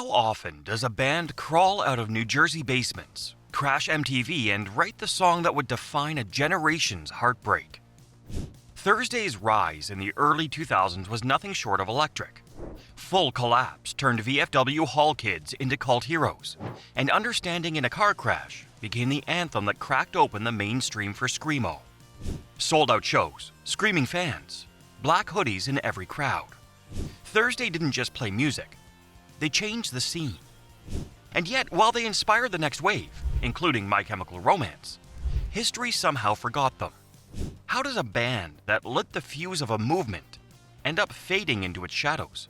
How often does a band crawl out of New Jersey basements, crash MTV, and write the song that would define a generation's heartbreak? Thursday's rise in the early 2000s was nothing short of electric. Full Collapse turned VFW hall kids into cult heroes, and Understanding in a Car Crash became the anthem that cracked open the mainstream for screamo. Sold-out shows, screaming fans, black hoodies in every crowd. Thursday didn't just play music, they changed the scene. And yet, while they inspired the next wave, including My Chemical Romance, history somehow forgot them. How does a band that lit the fuse of a movement end up fading into its shadows?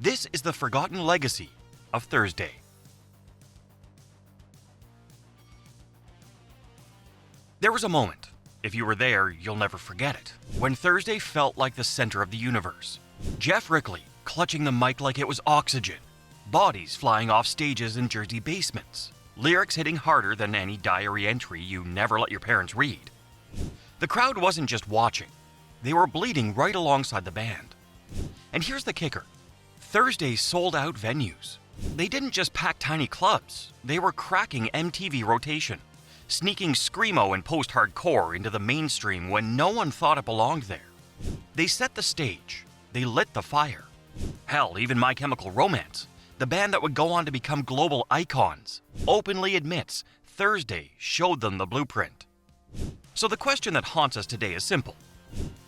This is the forgotten legacy of Thursday. There was a moment, if you were there, you'll never forget it, when Thursday felt like the center of the universe. Jeff Rickley clutching the mic like it was oxygen, bodies flying off stages in Jersey basements, lyrics hitting harder than any diary entry you never let your parents read. The crowd wasn't just watching, they were bleeding right alongside the band. And here's the kicker. Thursday sold out venues. They didn't just pack tiny clubs, they were cracking MTV rotation, sneaking screamo and post-hardcore into the mainstream when no one thought it belonged there. They set the stage, they lit the fire. Hell, even My Chemical Romance, the band that would go on to become global icons, openly admits Thursday showed them the blueprint. So the question that haunts us today is simple.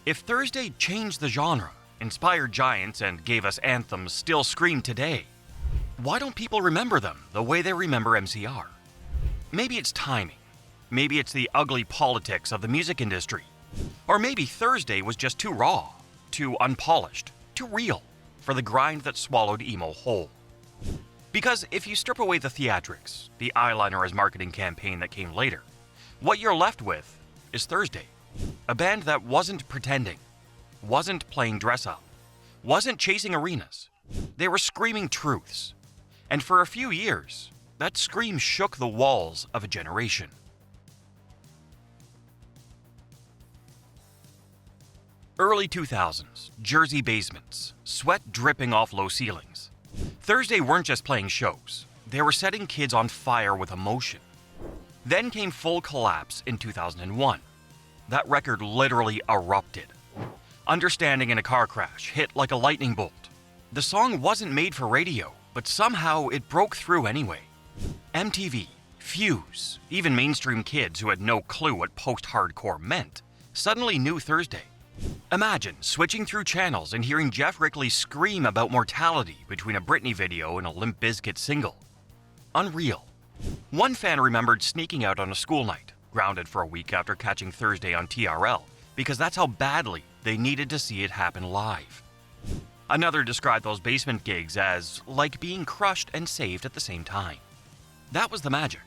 If Thursday changed the genre, inspired giants, and gave us anthems still screamed today, why don't people remember them the way they remember MCR? Maybe it's timing. Maybe it's the ugly politics of the music industry. Or maybe Thursday was just too raw, too unpolished, too real for the grind that swallowed emo whole. Because if you strip away the theatrics, the eyeliner as marketing campaign that came later, what you're left with is Thursday. A band that wasn't pretending, wasn't playing dress-up, wasn't chasing arenas. They were screaming truths. And for a few years, that scream shook the walls of a generation. Early 2000s, Jersey basements, sweat dripping off low ceilings. Thursday weren't just playing shows, they were setting kids on fire with emotion. Then came Full Collapse in 2001. That record literally erupted. Understanding in a Car Crash hit like a lightning bolt. The song wasn't made for radio, but somehow it broke through anyway. MTV, Fuse, even mainstream kids who had no clue what post-hardcore meant, suddenly knew Thursday. Imagine switching through channels and hearing Jeff Rickley scream about mortality between a Britney video and a Limp Bizkit single. Unreal. One fan remembered sneaking out on a school night, grounded for a week after catching Thursday on TRL, because that's how badly they needed to see it happen live. Another described those basement gigs as like being crushed and saved at the same time. That was the magic.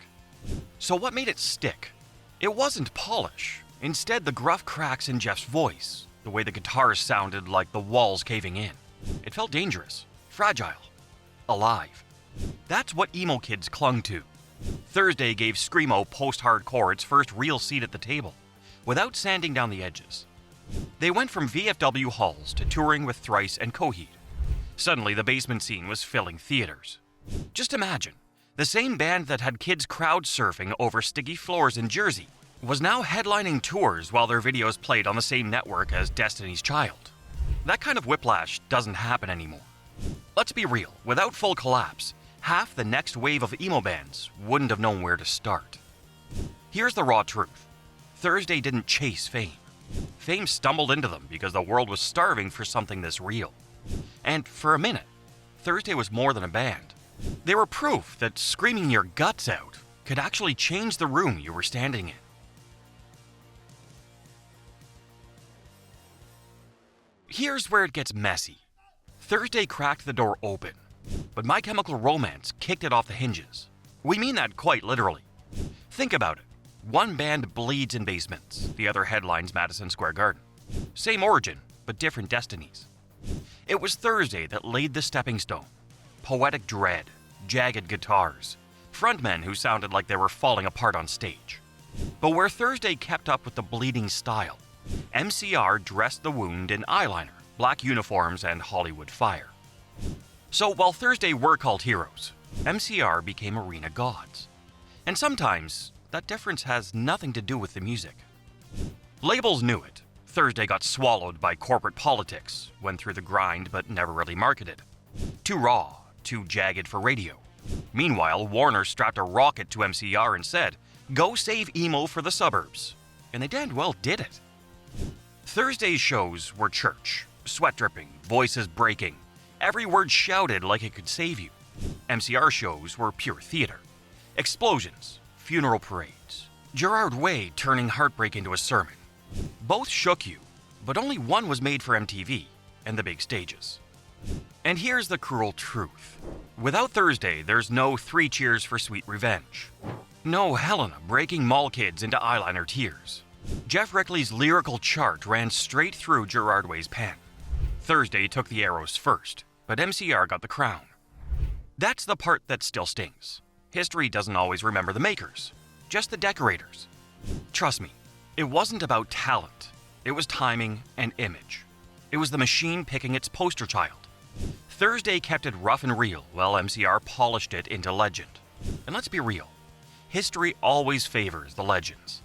So what made it stick? It wasn't polish. Instead, the gruff cracks in Jeff's voice, the way the guitars sounded like the walls caving in. It felt dangerous, fragile, alive. That's what emo kids clung to. Thursday gave screamo post-hardcore its first real seat at the table, without sanding down the edges. They went from VFW halls to touring with Thrice and Coheed. Suddenly, the basement scene was filling theaters. Just imagine, the same band that had kids crowd surfing over sticky floors in Jersey was now headlining tours while their videos played on the same network as Destiny's Child. That kind of whiplash doesn't happen anymore. Let's be real, without Full Collapse, half the next wave of emo bands wouldn't have known where to start. Here's the raw truth. Thursday didn't chase fame. Fame stumbled into them because the world was starving for something this real. And for a minute, Thursday was more than a band. They were proof that screaming your guts out could actually change the room you were standing in. Here's where it gets messy. Thursday cracked the door open, but My Chemical Romance kicked it off the hinges. We mean that quite literally. Think about it. One band bleeds in basements, the other headlines Madison Square Garden. Same origin, but different destinies. It was Thursday that laid the stepping stone. Poetic dread, jagged guitars, frontmen who sounded like they were falling apart on stage. But where Thursday kept up with the bleeding style, MCR dressed the wound in eyeliner, black uniforms, and Hollywood fire. So while Thursday were called heroes, MCR became arena gods. And sometimes, that difference has nothing to do with the music. Labels knew it. Thursday got swallowed by corporate politics, went through the grind but never really marketed. Too raw, too jagged for radio. Meanwhile, Warner strapped a rocket to MCR and said, "Go save emo for the suburbs." And they damned well did it. Thursday's shows were church, sweat dripping, voices breaking, every word shouted like it could save you. MCR shows were pure theater. Explosions, funeral parades, Gerard Way turning heartbreak into a sermon. Both shook you, but only one was made for MTV and the big stages. And here's the cruel truth. Without Thursday, there's no 3 Cheers for Sweet Revenge. No Helena breaking mall kids into eyeliner tears. Jeff Rickley's lyrical chart ran straight through Gerard Way's pen. Thursday took the arrows first, but MCR got the crown. That's the part that still stings. History doesn't always remember the makers, just the decorators. Trust me, it wasn't about talent. It was timing and image. It was the machine picking its poster child. Thursday kept it rough and real, while MCR polished it into legend. And let's be real, history always favors the legends.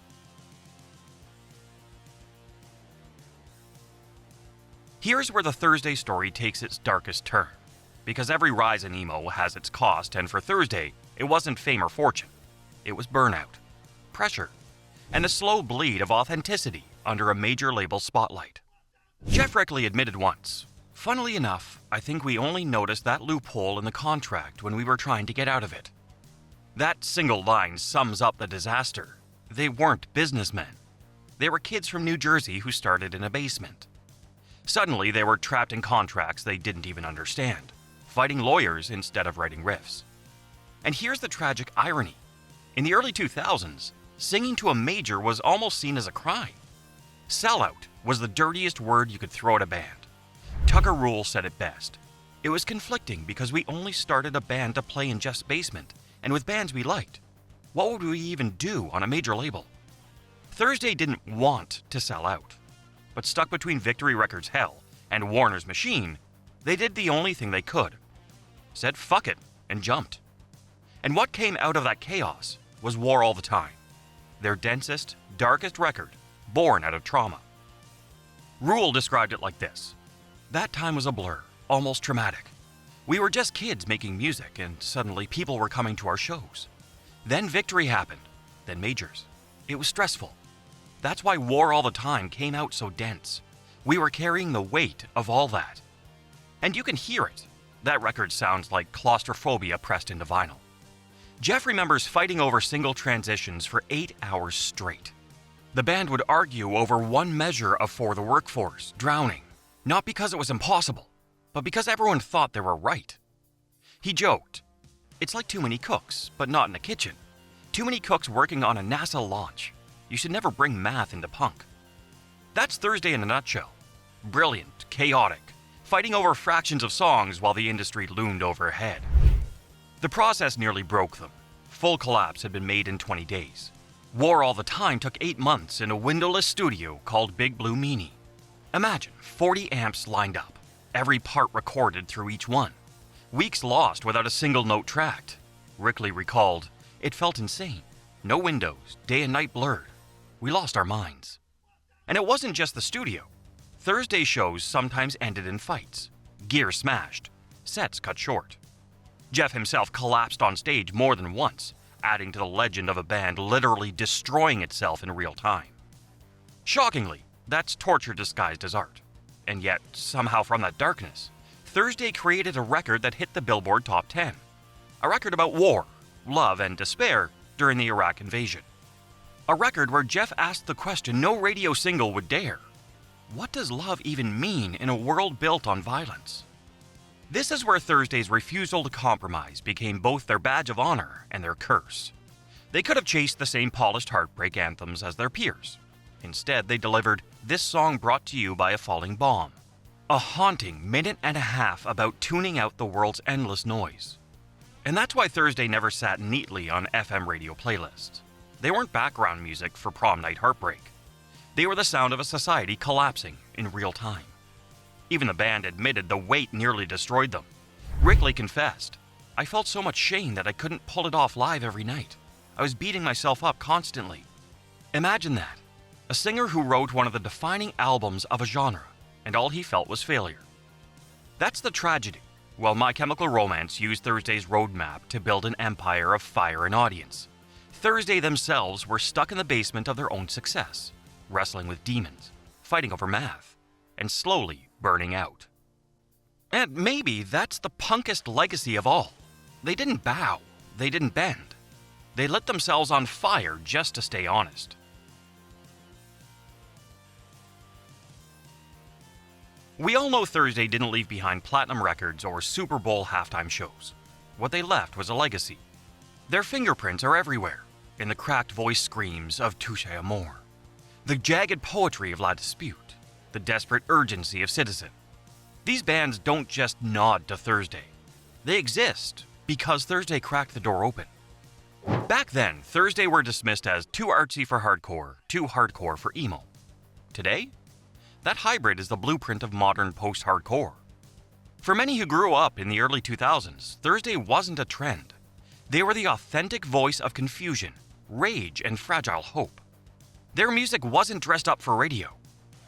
Here's where the Thursday story takes its darkest turn. Because every rise in emo has its cost, and for Thursday, it wasn't fame or fortune. It was burnout, pressure, and the slow bleed of authenticity under a major label spotlight. Jeff Rickley admitted once, "Funnily enough, I think we only noticed that loophole in the contract when we were trying to get out of it." That single line sums up the disaster. They weren't businessmen. They were kids from New Jersey who started in a basement. Suddenly, they were trapped in contracts they didn't even understand, fighting lawyers instead of writing riffs. And here's the tragic irony. In the early 2000s, singing to a major was almost seen as a crime. Sellout was the dirtiest word you could throw at a band. Tucker Rule said it best. It was conflicting because we only started a band to play in Jeff's basement and with bands we liked. What would we even do on a major label? Thursday didn't want to sell out, but stuck between Victory Records' hell and Warner's machine, they did the only thing they could. Said fuck it and jumped. And what came out of that chaos was War All the Time, their densest, darkest record, born out of trauma. Rule described it like this: "That time was a blur, almost traumatic. We were just kids making music, and suddenly people were coming to our shows. Then Victory happened, then majors. It was stressful. That's why War All the Time came out so dense. We were carrying the weight of all that. And you can hear it. That record sounds like claustrophobia pressed into vinyl." Jeff remembers fighting over single transitions for 8 hours straight. The band would argue over one measure of For the Workforce, Drowning, not because it was impossible, but because everyone thought they were right. He joked, "It's like too many cooks, but not in a kitchen. Too many cooks working on a NASA launch. You should never bring math into punk." That's Thursday in a nutshell. Brilliant, chaotic, fighting over fractions of songs while the industry loomed overhead. The process nearly broke them. Full collapse had been made in 20 days. War All the Time took 8 months in a windowless studio called Big Blue Meanie. Imagine 40 amps lined up, every part recorded through each one. Weeks lost without a single note tracked. Rickley recalled, "It felt insane. No windows, day and night blurred. We lost our minds." And it wasn't just the studio. Thursday shows sometimes ended in fights. Gear smashed. Sets cut short. Jeff himself collapsed on stage more than once, adding to the legend of a band literally destroying itself in real time. Shockingly, that's torture disguised as art. And yet, somehow from that darkness, Thursday created a record that hit the Billboard Top 10. A record about war, love, and despair during the Iraq invasion. A record where Jeff asked the question no radio single would dare. What does love even mean in a world built on violence? This is where Thursday's refusal to compromise became both their badge of honor and their curse. They could have chased the same polished heartbreak anthems as their peers. Instead, they delivered This Song Brought to You by a Falling Bomb, a haunting minute and a half about tuning out the world's endless noise. And that's why Thursday never sat neatly on FM radio playlists. They weren't background music for prom night heartbreak. They were the sound of a society collapsing in real time. Even the band admitted the weight nearly destroyed them. Rickley confessed, "I felt so much shame that I couldn't pull it off live every night. I was beating myself up constantly." Imagine that. A singer who wrote one of the defining albums of a genre, and all he felt was failure. That's the tragedy. While My Chemical Romance used Thursday's roadmap to build an empire of fire and audience, Thursday themselves were stuck in the basement of their own success, wrestling with demons, fighting over math, and slowly burning out. And maybe that's the punkest legacy of all. They didn't bow, they didn't bend. They lit themselves on fire just to stay honest. We all know Thursday didn't leave behind platinum records or Super Bowl halftime shows. What they left was a legacy. Their fingerprints are everywhere, in the cracked voice screams of Touche Amore, the jagged poetry of La Dispute, the desperate urgency of Citizen. These bands don't just nod to Thursday. They exist because Thursday cracked the door open. Back then, Thursday were dismissed as too artsy for hardcore, too hardcore for emo. Today, that hybrid is the blueprint of modern post-hardcore. For many who grew up in the early 2000s, Thursday wasn't a trend. They were the authentic voice of confusion, rage, and fragile hope. Their music wasn't dressed up for radio.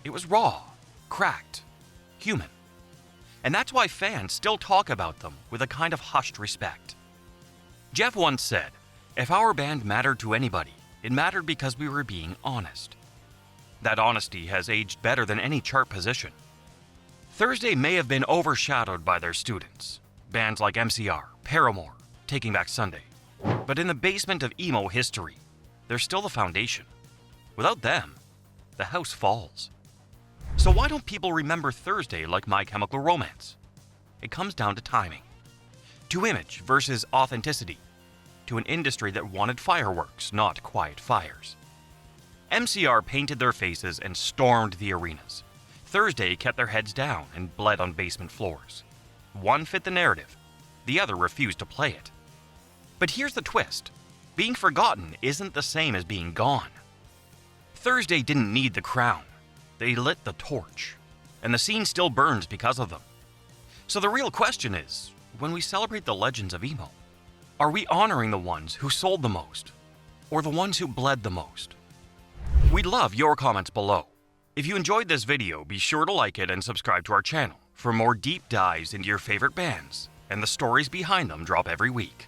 It was raw, cracked, human. And that's why fans still talk about them with a kind of hushed respect. Jeff once said, "If our band mattered to anybody, it mattered because we were being honest." That honesty has aged better than any chart position. Thursday may have been overshadowed by their students, bands like MCR, Paramore, Taking Back Sunday. But in the basement of emo history, they're still the foundation. Without them, the house falls. So why don't people remember Thursday like My Chemical Romance? It comes down to timing. To image versus authenticity. To an industry that wanted fireworks, not quiet fires. MCR painted their faces and stormed the arenas. Thursday kept their heads down and bled on basement floors. One fit the narrative, the other refused to play it. But here's the twist. Being forgotten isn't the same as being gone. Thursday didn't need the crown. They lit the torch. And the scene still burns because of them. So the real question is, when we celebrate the legends of emo, are we honoring the ones who sold the most? Or the ones who bled the most? We'd love your comments below. If you enjoyed this video, be sure to like it and subscribe to our channel for more deep dives into your favorite bands, and the stories behind them drop every week.